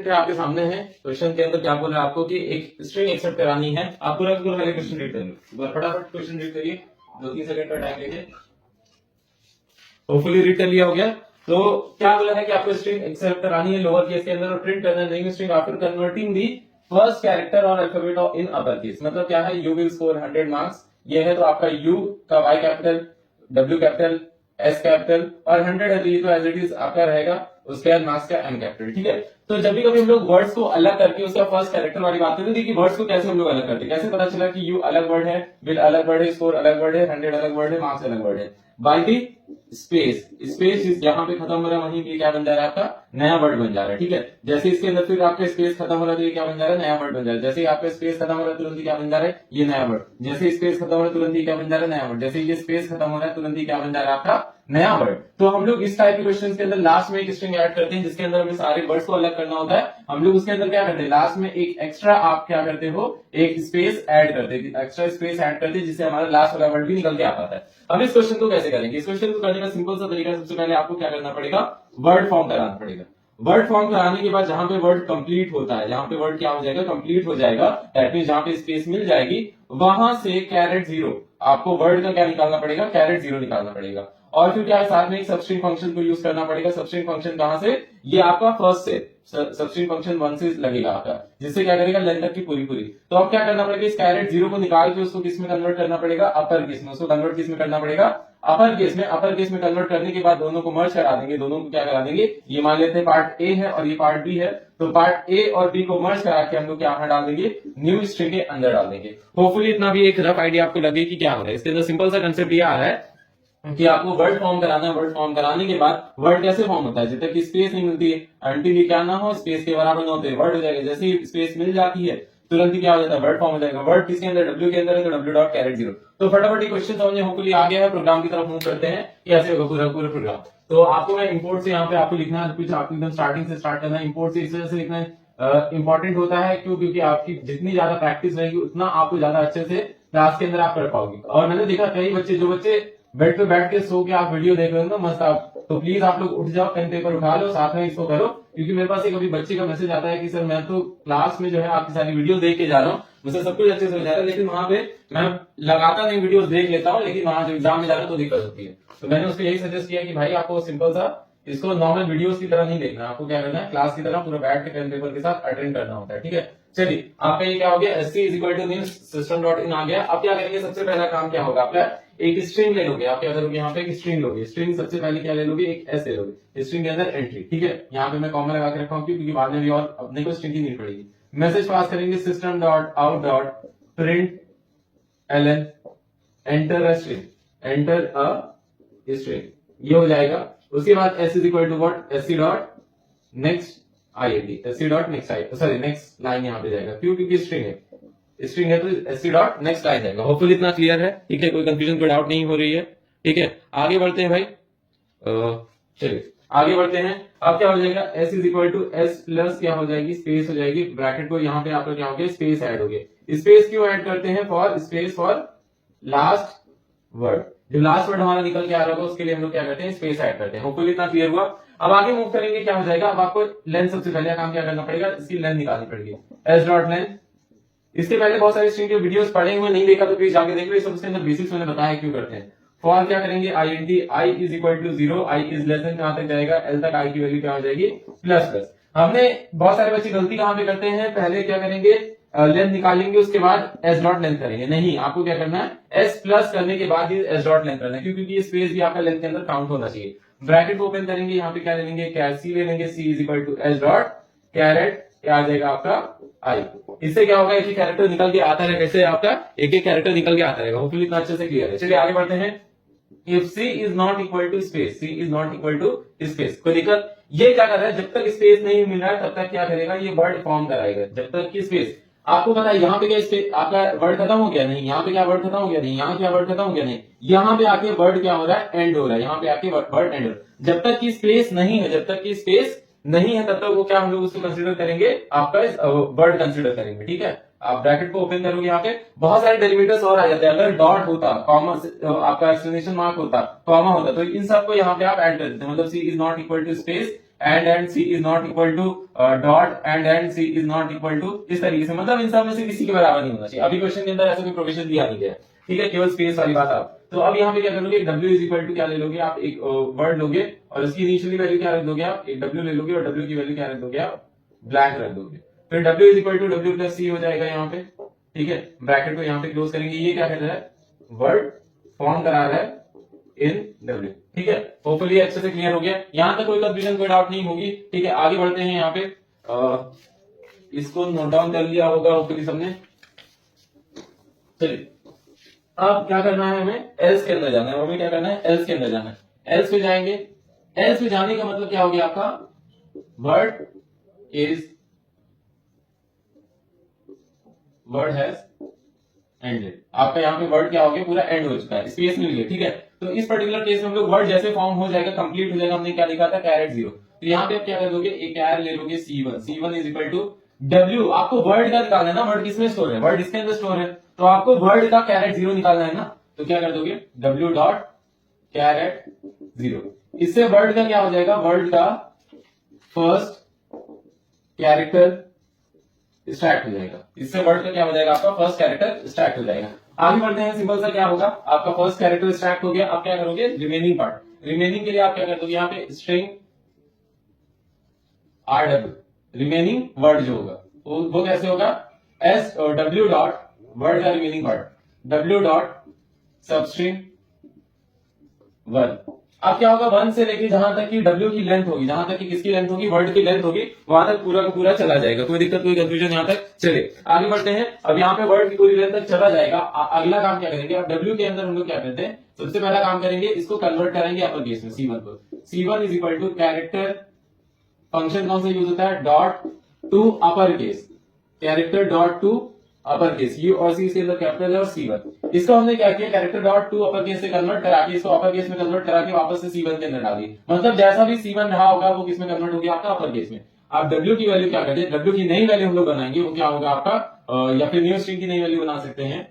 Student है आपके सामने है, क्वेश्चन के अंदर क्या बोल रहा है आपको कि एक स्ट्रिंग एक्सेप्ट करानी है। आप पूरा पहले क्वेश्चन रीड करिए, फटाफट क्वेश्चन रीड करिए, 2-3 सेकंड का टाइम लेके। होपफुली रीड कर लिया हो गया। तो क्या बोला है कि आपको स्ट्रिंग एक्सेप्ट करानी है लोअर केस के अंदर और प्रिंट करना है new string after converting the first character और alphabet of in upper case. मतलब क्या है, यू विल स्कोर 100 मार्क्स। ये है तो आपका यू का Y capital, W capital, S capital और 100 है तो ये तो एज इट इज आपका रहेगा। उसके बाद मार्क्स का एम कैपिटल। ठीक है, तो जब भी कभी हम लोग वर्ड्स को अलग करके उसका फर्स्ट कैरेक्टर वाली बात करते हैं कि वर्ड्स को कैसे हम लोग अलग करते हैं, कैसे पता चला कि यू अलग वर्ड है, विल अलग वर्ड है, स्कोर अलग वर्ड है, 100 अलग वर्ड है, मार्क्स अलग वर्ड है। बाई दी स्पेस, स्पेस जहां पे खत्म हो रहा है वहीं पे क्या बन जा रहा है, आपका नया वर्ड बन जा रहा है। ठीक है, जैसे इसके अंदर फिर आपका स्पेस खत्म हो रहा है तो ये क्या बन जा रहा है, नया वर्ड बन जा रहा है। जैसे ही आपका स्पेस खत्म हो रहा है तुरंत ही क्या बन जा रहा है, ये नया वर्ड। जैसे स्पेस खत्म हो रहा है तुरंत ही क्या बन जा रहा है, नया वर्ड। जैसे ये स्पेस खत्म हो रहा है तुरंत ही क्या बन जा रहा है, आपका नया वर्ड। तो हम लोग इस टाइप के क्वेश्चन के अंदर लास्ट में एक स्ट्रिंग ऐड करते हैं जिसके अंदर हमें सारे वर्ड्स को अलग करना होता है। हम लोग उसके अंदर क्या करते हैं, लास्ट में एक एक्स्ट्रा आप क्या करते हो, एक स्पेस ऐड करते हैं, एक्स्ट्रा स्पेस ऐड करते हैं जिससे हमारा लास्ट वाला वर्ड भी निकल के आ पाता है। अब इस क्वेश्चन को कैसे करेंगे, इस क्वेश्चन को करने का सिंपल सा तरीका, सबसे पहले आपको क्या करना पड़ेगा, वर्ड फॉर्म कराना पड़ेगा। वर्ड फॉर्म कराने के बाद जहां पे वर्ड कंप्लीट होता है, जहां पे वर्ड क्या हो जाएगा, कंप्लीट हो जाएगा, दैट मींस जहां पे स्पेस मिल जाएगी वहां से कैरेट जीरो आपको वर्ड का क्या निकालना पड़ेगा, कैरेट जीरो निकालना पड़ेगा। और फिर क्या है, साथ में एक सबस्ट्रिंग फंक्शन को यूज करना पड़ेगा। सबस्ट्रिंग फंक्शन कहां से, ये आपका फर्स्ट से सबस्ट्रिंग फंक्शन 1 से लगेगा आपका, जिससे क्या करेगा, लेंथ तक की पूरी पूरी। तो अब क्या करना पड़ेगा, इस कैरेट जीरो को निकाल के उसको किस में कन्वर्ट करना पड़ेगा, अपर केस में। उसको कन्वर्ट किस में करना पड़ेगा, अपर केस में। अपर केस में कन्वर्ट करने के बाद दोनों को मर्ज करा देंगे। दोनों को क्या करा देंगे, ये मान लेते हैं पार्ट ए है और ये पार्ट बी है, तो पार्ट ए और बी को मर्ज करा के हम लोग क्या डाल देंगे, न्यू स्ट्रिंग के अंदर डाल देंगे। होपफुली इतना भी एक रफ आइडिया आपको लगे कि क्या हो रहा है। इसके अंदर सिंपल सा कंसेप्ट ये आ रहा है कि आपको वर्ड फॉर्म कराना है। वर्ड फॉर्म कराने के बाद वर्ड कैसे फॉर्म होता है, जब तक स्पेस नहीं मिलती है, अंटिल ये क्या ना हो, स्पेस के बराबर ना होते वर्ड हो जाएगा। जैसे ही स्पेस मिल जाती है तुरंत ही क्या हो जाता है, वर्ड फॉर्म हो जाएगा। वर्ड किसके अंदर, डब्ल्यू के अंदर है, तो डब्ल्यू डॉट कैरेट जीरो। तो फटाफट ये क्वेश्चन समझे, होपफुली आ गया है। प्रोग्राम की तरफ मूव करते हैं, कैसे होगा पूरा पूरा प्रोग्राम। तो आपको मैं इंपोर्ट से यहाँ पे आपको लिखना है, कुछ आपको एकदम स्टार्टिंग से स्टार्ट करना है। इंपोर्ट से इस वजह से लिखना है इंपॉर्टेंट होता है क्यों, क्योंकि आपकी जितनी ज्यादा प्रैक्टिस रहेगी उतना आपको ज्यादा अच्छे से क्लास के अंदर आप कर पाओगे। और मैंने देखा कई बच्चे, जो बच्चे बेड पे बैठ के सो के आप वीडियो देख रहे हो ना मस्त आप, तो प्लीज आप लोग उठ जाओ, पेन पेपर उठा लो, साथ में इसको करो। क्योंकि मेरे पास एक अभी बच्चे का मैसेज आता है कि सर मैं तो क्लास में जो है आपकी सारी वीडियो देख के जा रहा हूँ, मुझे सब कुछ अच्छे से हो जा रहा है, लेकिन वहां पे मैं लगातार नहीं वीडियो देख लेता हूँ, लेकिन वहां जो एग्जाम में जा रहा हूँ तो दिक्कत होती है। तो मैंने उसको यही सजेस्ट किया कि भाई आपको सिंपल सा इसको नॉर्मल वीडियोस की तरह नहीं देखना, आपको क्या करना है, क्लास की तरह पूरा बैठ के पेन पेपर के साथ अटेंड करना होता है। ठीक है, चलिए आपका ये क्या हो गया, SC is equal to new system dot in आ गया। अब क्या करेंगे, सबसे पहला काम क्या होगा आपका, एक स्ट्रिंग ले लोगे। आप क्या करोगे, यहाँ पे एक स्ट्रिंग लोगे। स्ट्रिंग सबसे पहले क्या ले लोगे, एक एस ले लोगे। स्ट्रिंग के अंदर एंट्री, ठीक है, यहाँ पे मैं कॉमा लगा के रखा हूँ क्योंकि बाद में भी और अपने को स्ट्रिंग की नीड पड़ेगी। मैसेज पास करेंगे system dot out dot print LN enter a string, enter a string, ये हो जाएगा। उसके बाद S is equal to what, SC dot next IND, SC dot next I, sorry next line यहाँ पे जाएगा। क्यों, क्योंकि स्ट्रिंग है तो एससी डॉट नेक्स्ट लाइन जाएगा। होपफुली इतना क्लियर है, ठीक है, कोई कंफ्यूजन कोई डाउट नहीं हो रही है। ठीक है, आगे बढ़ते हैं भाई, चलिए आगे बढ़ते हैं। अब क्या हो जाएगा, S is equal to S plus क्या हो जाएगी, स्पेस हो जाएगी, ब्रैकेट को यहाँ पे आपका क्या हो गया, स्पेस ऐड हो गया। स्पेस क्यों ऐड करते हैं, for space for last word. जो लास्ट वर्ड हमारा निकल के आ रहा होगा उसके लिए हम लोग क्या करते हैं, स्पेस ऐड करते हैं। होपफुली इतना क्लियर हुआ। अब आगे मूव करेंगे, क्या हो जाएगा, अब आपको लेंथ, सबसे पहले काम क्या करना पड़ेगा, इसकी लेंथ निकालनी पड़ेगी, एस डॉट लेंथ। इसके पहले बहुत सारे स्ट्रिंग के वीडियोस पढ़े हुए, नहीं देखा तो प्लीज जाके देख लो, सब उसके अंदर बेसिक्स मैंने बताया क्यों करते हैं। फॉर क्या करेंगे, INT, I is equal to 0, I is less than कहां तक जाएगा, एल तक आई की वैल्यू क्या हो जाएगी, प्लस प्लस। हमने बहुत सारे बच्चे गलती कहां पे करते हैं, पहले क्या करेंगे, लेंथ निकालेंगे उसके बाद एस डॉट लेंथ करेंगे। नहीं, आपको क्या करना है, एस प्लस करने के बाद ही एस डॉट लेंथ करना है, क्योंकि ये स्पेस भी आपका लेंथ के अंदर काउंट होना चाहिए। ब्रैकेट को ओपन करेंगे, यहाँ पे क्या ले लेंगे, सी ले लेंगे, c is equal to s dot char at, क्या आ जाएगा आपका आई। इससे क्या होगा, एक ही कैरेक्टर निकल के आता रहेगा, कैसे आपका एक एक कैरेक्टर निकल के आता रहेगा। होपफुली इतना अच्छे से क्लियर है। चलिए आगे बढ़ते हैं। If C is not equal to space, C is not equal to space, कोई दिक्कत, ये क्या कर रहा है, जब तक स्पेस नहीं मिल रहा है तब तक क्या करेगा, ये वर्ड फॉर्म कराएगा। जब तक की स्पेस, आपको पता है यहाँ पे क्या स्पेस, आपका वर्ड खत्म हो गया नहीं, यहाँ पे क्या वर्ड खत्म हो गया नहीं, यहाँ क्या वर्ड खत्म हो गया नहीं, यहाँ पे आके वर्ड क्या हो रहा है, एंड हो रहा है, यहाँ पे आके वर्ड एंड हो रहा है। जब तक की स्पेस नहीं है, जब तक की स्पेस नहीं है तब तक वो क्या हम लोग उसको कंसीडर करेंगे, आपका वर्ड कंसीडर करेंगे। ठीक है, आप ब्रैकेट को ओपन करोगे, यहाँ पे बहुत सारे डेलिमिटर्स और आ जाते हैं। अगर डॉट होता, कॉमा आपका एक्सक्लेमेशन मार्क होता, कॉमा होता, तो इन सबको यहाँ पे आप ऐड कर देते हैं। मतलब c is not equal to space and c is not equal to dot and c is not equal to, इस तरीके से, मतलब इन सब में से किसी के बराबर नहीं होना चाहिए। अभी क्वेश्चन के अंदर ऐसा कोई प्रोविजन दिया नहीं गया, ठीक है, केवल स्पेस वाली बात आप। तो अब यहाँ पे क्या करोगे, W इज इक्वल टू क्या ले लोगे आप, एक वर्ड लोगे और उसकी इनिशियली वैल्यू क्या रख दोगे आप, एक W ले लोगे और W की वैल्यू क्या रख दोगे आप, ब्लैंक रख दोगे। फिर W is equal to W plus c हो जाएगा यहाँ पे, ठीक है, ब्रैकेट को यहाँ पे क्लोज करेंगे। ये क्या कर रहा है, वर्ड फॉर्म करा रहा है इन W, ठीक है। होपफुली अच्छे से क्लियर हो गया, यहाँ तक कोई कंफ्यूजन कोई डाउट नहीं होगी, ठीक है। आगे बढ़ते हैं यहाँ पे, इसको नोट डाउन कर लिया होगा होपफुली सबने। चलिए अब क्या करना है, हमें एल्स के अंदर जाना है, हमें क्या करना है, एल्स के अंदर जाना है। एल्स पे जाएंगे, एल्स पे जाने का मतलब क्या हो गया आपका, वर्ड हैज एंडेड, आपका यहाँ पे वर्ड क्या हो गया, पूरा एंड हो चुका है, स्पेस मिल गया, ठीक है। तो इस पर्टिकुलर केस में हम लोग वर्ड जैसे फॉर्म हो जाएगा, कंप्लीट हो जाएगा, हमने क्या लिखा था, कैरेट 0। तो यहाँ पे आप क्या कर दोगे, एक कैर ले लोगे C1 is equal to W, आपको वर्ड का निकालना है ना, वर्ड किसमें स्टोर है, वर्ड इसके अंदर स्टोर है, तो आपको वर्ड का कैरेट 0 निकालना है ना, तो क्या कर दोगे, W डॉट कैरेट 0। इससे वर्ड का क्या हो जाएगा, वर्ड का फर्स्ट कैरेक्टर स्टैक हो जाएगा, इससे वर्ड का क्या हो जाएगा, आपका फर्स्ट कैरेक्टर स्टैक हो जाएगा। आगे बढ़ते हैं, सिंपल सा क्या होगा, आपका फर्स्ट कैरेक्टर स्टैक हो गया, आप क्या करोगे, रिमेनिंग पार्ट, रिमेनिंग के लिए आप क्या कर दोगे, यहाँ पे स्ट्रिंग RW, रिमेनिंग वर्ड जो होगा वो कैसे होगा, एस और W डॉट वर्ड का remaining part, W dot substring 1। अब क्या होगा, 1 से लेके जहां तक की W की लेंथ होगी, जहां तक की किसकी लेंथ होगी, वर्ड की लेंथ होगी, वहां तक पूरा का पूरा चला जाएगा, कोई दिक्कत कोई कंफ्यूजन यहाँ तक। चले आगे बढ़ते हैं, अब यहाँ पे वर्ड की पूरी लेंथ तक चला जाएगा। अगला काम क्या करेंगे, अब W के अंदर हम लोग क्या करते हैं, सबसे पहला काम करेंगे, इसको कन्वर्ट करेंगे अपर केस में, C1 को। C1 is equal to character, function कौन सा यूज होता है, dot to upper case, character dot to upper case, U और C इसके अंदर कैपिटल है और C1। इसको हमने क्या किया, character dot to upper case से कन्वर्ट करा के इसको अपर केस में कन्वर्ट करा के वापस से C1 के अंदर डाल दी, मतलब जैसा भी C1 रहा होगा वो किसमें कन्वर्ट हो गया, आपका अपर केस में। आप W की वैल्यू क्या करते हैं, W की नई वैल्यू हम लोग बनाएंगे, वो क्या होगा आपका, या फिर न्यू स्ट्रिंग की नई वैल्यू बना सकते हैं,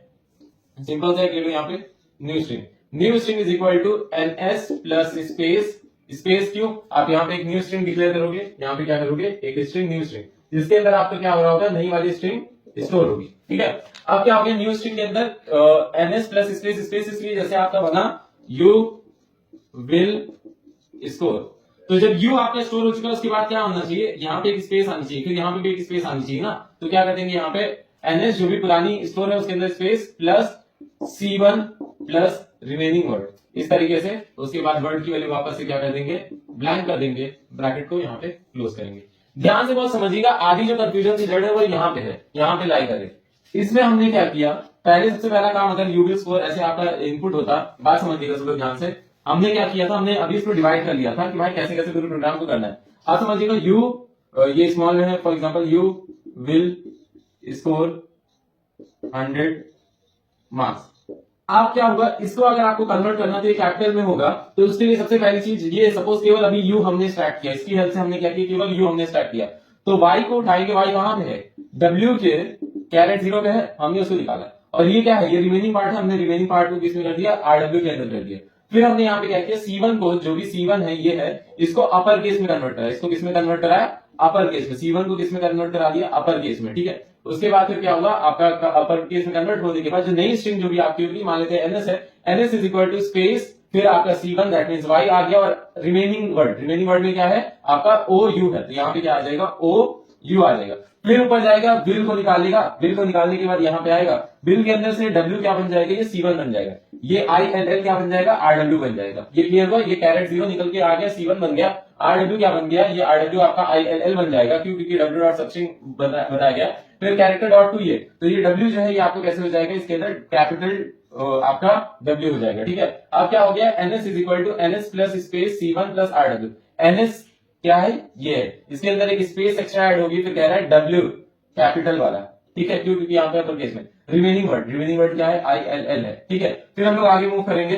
सिंपल सा ले लो यहाँ पे, new string is equal to NS plus space, space क्यों, आप यहाँ पे एक न्यू स्ट्रिंग डिक्लेयर करोगे, यहाँ पे क्या करोगे, एक स्ट्रिंग न्यू स्ट्रिंग, जिसके अंदर आपका क्या हो रहा होगा, नई वाली स्ट्रिंग स्टोर होगी, ठीक है। अब क्या हो गया, न्यू स्ट्रिंग के अंदर NS प्लस स्पेस, स्पेस इसलिए जैसे आपका बना यू विल स्कोर, तो जब यू आपका स्टोर हो चुका है उसके बाद क्या होना चाहिए, यहाँ पे एक स्पेस आनी चाहिए, फिर यहाँ पे भी एक स्पेस आनी चाहिए ना, तो क्या कर देंगे, यहाँ पे NS जो भी पुरानी स्टोर है उसके अंदर space plus C1 plus remaining word, इस तरीके से। उसके बाद वर्ड की वैल्यू वापस से क्या कर देंगे, ब्लैंक कर देंगे, ब्रैकेट को यहाँ पे क्लोज करेंगे। ध्यान से बहुत समझिएगा, आधी जो कंफ्यूजन की जड़ है वो यहाँ पे है, यहाँ पे लाई करे। इसमें हमने क्या किया, पहले सबसे पहला काम, अगर यू विल स्कोर ऐसे आपका इनपुट होता, बात समझिएगा सब लोग ध्यान से, हमने क्या किया था, हमने अभी इसको डिवाइड कर लिया था कि भाई कैसे कैसे पूरे प्रोग्राम को करना है। आप समझिएगा, यू ये स्मॉल में है, for example you will score 100 marks. आप क्या होगा, इसको अगर आपको कन्वर्ट करना तो ये कैपिटल में होगा, तो उसके लिए सबसे पहली चीज ये, सपोज केवल अभी यू हमने स्टार्ट किया, इसकी हेल्प से हमने क्या किया, केवल यू हमने स्टार्ट किया, तो y को उठाएंगे, y कहां पे है, W के कैरेट 0 पे है, हमने उसको निकाला, और ये क्या है, ये रिमेनिंग पार्ट है, हमने रिमेनिंग पार्ट को किसमें कर दिया, RW के अंदर कर दिया। फिर हमने यहाँ पे क्या किया, C1 को, जो भी C1 है ये है, इसको अपर केस में कन्वर्ट करा, इसको किसमें कन्वर्ट कराया, अपर केस में, C1 को किसमें कन्वर्ट करा दिया, अपर केस में, ठीक है। उसके बाद फिर क्या होगा, आपका अपर केस में कन्वर्ट होने के बाद जो नई स्ट्रिंग जो भी आपकी होगी, मान लेते हैं NS है, NS is equal to space, फिर आपका C1 दैट मींस y आ गया, और रिमेनिंग वर्ड में क्या है आपका OU है, तो यहाँ पे क्या आ जाएगा, OU आ जाएगा। फिर ऊपर जाएगा, बिल को निकालेगा, बिल को निकालने के बाद यहाँ पे आएगा, बिल के अंदर से W क्या बन जाएगा, ये C1 बन जाएगा, ये ILL क्या बन जाएगा, RW बन जाएगा। ये क्लियर हुआ, ये कैरेट 0 निकल के आ गया, C1 बन गया, RW क्या बन गया, ये RW आपका ILL बन जाएगा, क्योंकि W डॉट सबस्ट्रिंग बताया गया। फिर कैरेक्टर डॉट 2 ये, तो ये W जो है ये आपको कैसे हो जाएगा, इसके अंदर कैपिटल आपका W हो जाएगा, ठीक है। अब क्या हो गया, NS is equal to NS plus space C1 plus RW, NS क्या है, ये है, इसके अंदर एक स्पेस एक्स्ट्रा ऐड होगी, फिर कह रहा है W कैपिटल वाला, ठीक है, क्योंकि यहाँ पे अपर केस में रिमेनिंग वर्ड क्या है, ILL है, ठीक है। फिर हम लोग आगे मूव करेंगे,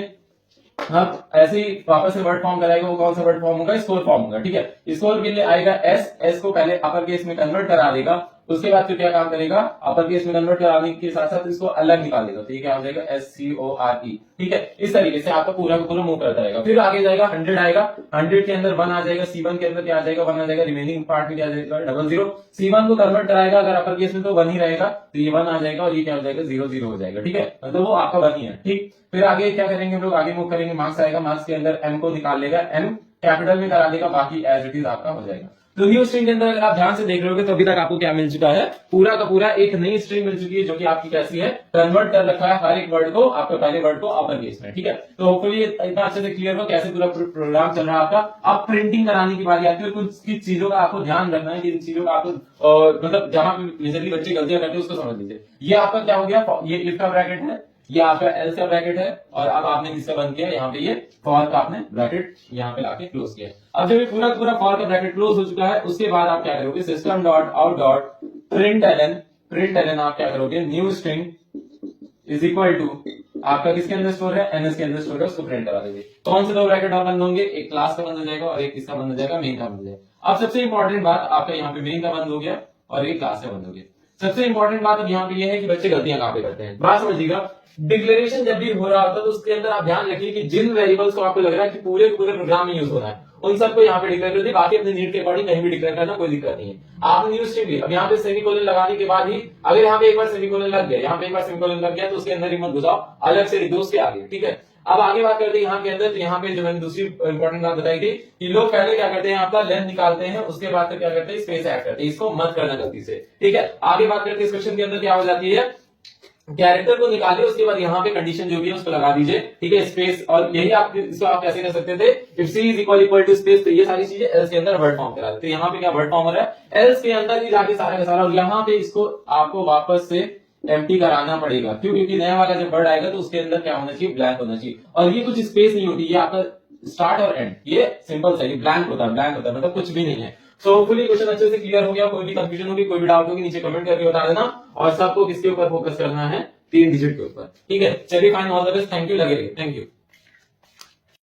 अब ऐसे ही वापस से वर्ड फॉर्म कराएगा, वो कौन सा वर्ड फॉर्म होगा, स्कोर फॉर्म होगा, ठीक है। स्कोर के लिए आएगा S को पहले अपर केस में कन्वर्ट करा देगा, उसके बाद फिर क्या काम करेगा, अपर केस में कन्वर्ट कराने के साथ साथ इसको अलग निकाल देगा, तो ये क्या हो जाएगा SCORE, ठीक है। इस तरीके से आपका पूरा का पूरा मूव करता रहेगा। फिर आगे जाएगा 100 आएगा, 100 के अंदर 1 आ जाएगा, C1 के अंदर क्या आ जाएगा 1 आ जाएगा, रिमेनिंग पार्ट में क्या आ जाएगा 00। C1 को कन्वर्ट कराएगा अगर अपर केस में तो 1 ही रहेगा, तो ये 1 आ जाएगा और ये क्या हो जाएगा 00 हो जाएगा, ठीक है। मतलब वो आपका 1 ही है, ठीक। फिर आगे क्या करेंगे हम लोग, आगे मूव करेंगे, मार्क्स आएगा, मार्क्स के अंदर M को निकाल लेगा, M कैपिटल में करा देगा, बाकी एज इट इज आपका हो जाएगा। तो न्यू स्ट्रिंग के अंदर अगर आप ध्यान से देख रहे होगे तो अभी तक आपको क्या मिल चुका है, पूरा का पूरा एक नई स्ट्रिंग मिल चुकी है जो कि आपकी कैसी है, कन्वर्ट कर रखा है हर एक वर्ड को, आपके पहले वर्ड को अपर केस में, ठीक है। तो होपफुली इतना अच्छे से क्लियर हो कैसे पूरा प्रोग्राम चल रहा है आपका। अब प्रिंटिंग कराने की बारी आती है, कुछ चीजों का आपको ध्यान रखना है, इन चीजों का आपको मतलब जहां पे मेजरली बच्चे गलतियां करते हैं उसको समझ लीजिए। ये आपका क्या हो गया, ये इफ का ब्रैकेट है, ये आपका एल्स का ब्रैकेट है, और अब आपने किसका बंद किया, यहाँ पे ये फॉर का आपने ब्रैकेट यहाँ पे लाके क्लोज किया। अब जब ये पूरा पूरा फॉर का ब्रैकेट क्लोज हो चुका है, उसके बाद आप क्या करोगे, system dot out dot println आप क्या करोगे, new string is equal to आपका किसके अंदर स्टोर है, NS के अंदर स्टोर है, उसको प्रिंट करा देंगे। कौन से दो ब्रैकेट और बंद होंगे, एक क्लास का बंद हो जाएगा और एक किसका बंद हो जाएगा, मेन का बंद हो जाएगा। अब सबसे इंपॉर्टेंट बात आपका यहाँ पे मेन का बंद हो गया और एक क्लास का बंद हो गया। सबसे इंपॉर्टेंट बात अब यहाँ पे ये है कि बच्चे गलतियां कहां पे करते हैं, बात समझिएगा। डिक्लेरेशन जब भी हो रहा होता है तो उसके अंदर आप ध्यान रखिए कि जिन वेरिएबल्स को आपको लग रहा है कि पूरे प्रोग्राम में यूज होना है उन सबको यहाँ पे डिक्लेयर कर दिए, बाकी अपने नीड के अकॉर्डिंग कहीं भी डिक्लेयर करना कोई दिक्कत नहीं है। आपने न्यू स्ट्रिंग ली, अब यहाँ पे सेमीकोलन लगाने के बाद ही अगर यहाँ पे एक बार सेमीकोलन लग गया, यहाँ पे एक बार सेमीकोलन लग गया तो उसके अंदर ही मत घुसाओ, अलग से लिख दो उसके आगे, ठीक है। अब आगे बात करते हैं यहाँ के अंदर, तो यहाँ पे जो मैंने दूसरी इंपॉर्टेंट बात बताई थी कि लोग पहले क्या करते हैं, आपका लेंथ निकालते हैं, उसके बाद फिर क्या करते हैं, स्पेस ऐड करते हैं, इसको मत करना गलती से, ठीक है। आगे बात करते हैं इस क्वेश्चन के अंदर क्या हो जाती है, कैरेक्टर को निकालिए, उसके बाद यहाँ पे कंडीशन जो भी है उसको लगा दीजिए, ठीक है, स्पेस, और यही आप इसको आप कैसे कर सकते थे, if C is equal to space, तो ये सारी चीजें एल्स के अंदर वर्ड फॉर्म करा देते। यहाँ पे क्या वर्ड फॉर्म हो रहा है, एल्स के अंदर ही जाके सारा का सारा, और यहाँ पे इसको आपको वापस से एम्प्टी कराना पड़ेगा, क्यों, क्योंकि नया वाला जब वर्ड आएगा तो उसके अंदर क्या होना चाहिए, ब्लैंक होना चाहिए, और ये कुछ स्पेस नहीं होती, ये आपका स्टार्ट और एंड, ये सिंपल सा ब्लैंक होता है, ब्लैंक होता है, मतलब कुछ भी नहीं है। सो होपफुली क्वेश्चन अच्छे से क्लियर हो गया, कोई भी कंफ्यूजन होगी, कोई भी डाउट होगी नीचे कमेंट करके बता देना, और सबको किसके ऊपर फोकस करना है, 3 डिजिट के ऊपर, ठीक है। चलिए fine, all the best, thank you, लगे रहिए, थैंक यू।